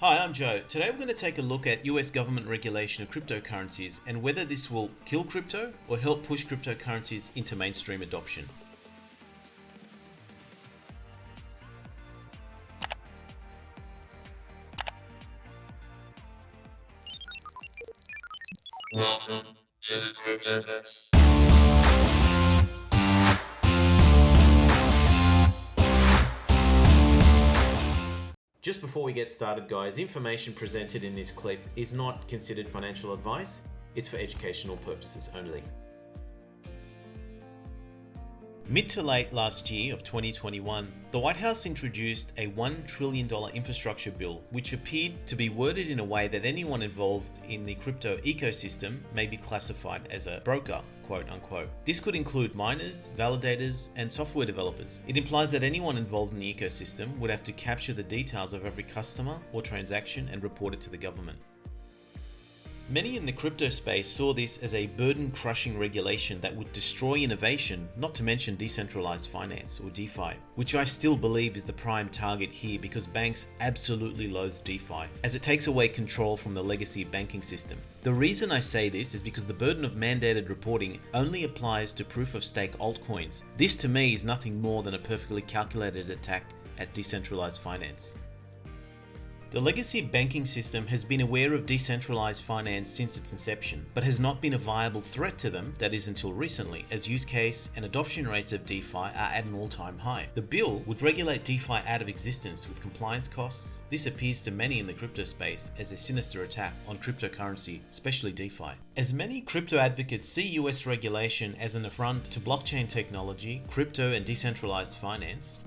Hi, I'm Joe. Today we're going to take a look at US government regulation of cryptocurrencies and whether this will kill crypto or help push cryptocurrencies into mainstream adoption. Welcome to the Cryptoverse. Just before we get started, guys, information presented in this clip is not considered financial advice. It's for educational purposes only. Mid to late last year of 2021, the White House introduced a $1 trillion infrastructure bill, which appeared to be worded in a way that anyone involved in the crypto ecosystem may be classified as a broker, quote unquote. This could include miners, validators, and software developers. It implies that anyone involved in the ecosystem would have to capture the details of every customer or transaction and report it to the government. Many in the crypto space saw this as a burden-crushing regulation that would destroy innovation, not to mention decentralized finance, or DeFi, which I still believe is the prime target here because banks absolutely loathe DeFi, as it takes away control from the legacy banking system. The reason I say this is because the burden of mandated reporting only applies to proof-of-stake altcoins. This to me is nothing more than a perfectly calculated attack at decentralized finance. The legacy banking system has been aware of decentralized finance since its inception, but has not been a viable threat to them, that is until recently, as use case and adoption rates of DeFi are at an all-time high. The bill would regulate DeFi out of existence with compliance costs. This appears to many in the crypto space as a sinister attack on cryptocurrency, especially DeFi. As many crypto advocates see US regulation as an affront to blockchain technology, crypto and decentralized finance,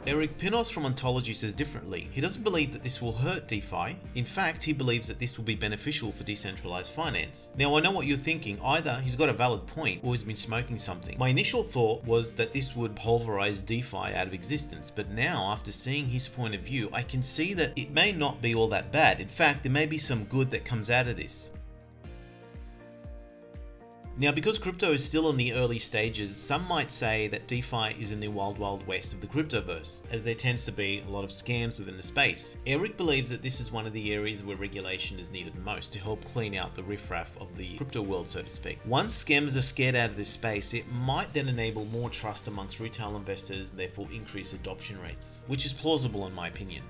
Eric Pinos from Ontology says differently. He doesn't believe that this will hurt DeFi. In fact, he believes that this will be beneficial for decentralized finance. Now, I know what you're thinking. Either he's got a valid point or he's been smoking something. My initial thought was that this would pulverize DeFi out of existence, but now, after seeing his point of view, I can see that it may not be all that bad. In fact, there may be some good that comes out of this. Now, because crypto is still in the early stages, some might say that DeFi is in the wild west of the cryptoverse, as there tends to be a lot of scams within the space. Eric believes that this is one of the areas where regulation is needed most to help clean out the riffraff of the crypto world, so to speak. Once scammers are scared out of this space, it might then enable more trust amongst retail investors and therefore increase adoption rates, which is plausible in my opinion.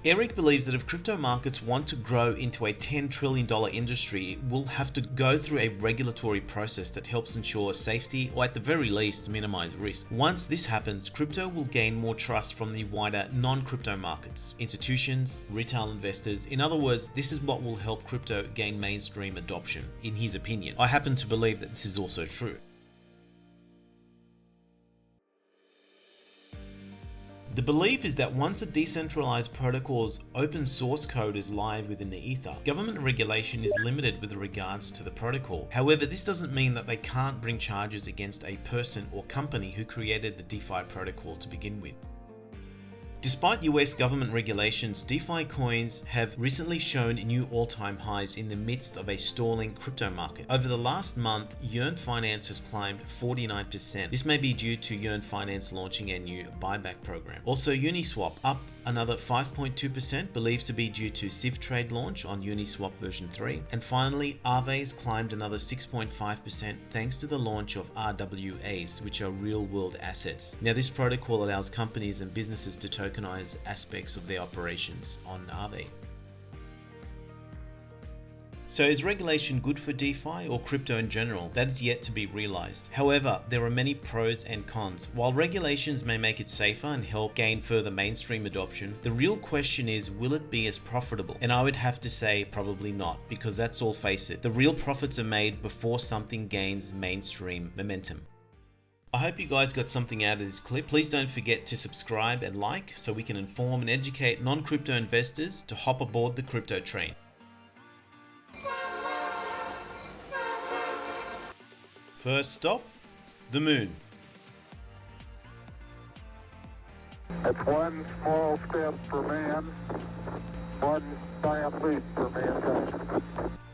Eric believes that if crypto markets want to grow into a $10 trillion industry, it will have to go through a regulatory process that helps ensure safety or at the very least minimize risk. Once this happens, crypto will gain more trust from the wider non-crypto markets, institutions, retail investors. In other words, this is what will help crypto gain mainstream adoption, in his opinion. I happen to believe that this is also true. The belief is that once a decentralized protocol's open source code is live within the ether, government regulation is limited with regards to the protocol. However, this doesn't mean that they can't bring charges against a person or company who created the DeFi protocol to begin with. Despite US government regulations, DeFi coins have recently shown new all-time highs in the midst of a stalling crypto market. Over the last month, Yearn Finance has climbed 49%. This may be due to Yearn Finance launching a new buyback program. Also, Uniswap up another 5.2%, believed to be due to Civ Trade launch on Uniswap version 3. And finally, Aves climbed another 6.5% thanks to the launch of RWAs, which are real-world assets. Now, this protocol allows companies and businesses to tokenize aspects of their operations on Aave. So is regulation good for DeFi or crypto in general? That is yet to be realized. However, there are many pros and cons. While regulations may make it safer and help gain further mainstream adoption, the real question is, will it be as profitable? And I would have to say probably not, because let's all face it, the real profits are made before something gains mainstream momentum. I hope you guys got something out of this clip. Please don't forget to subscribe and like so we can inform and educate non-crypto investors to hop aboard the crypto train. First stop, the moon. It's one small step for man, one giant leap for mankind.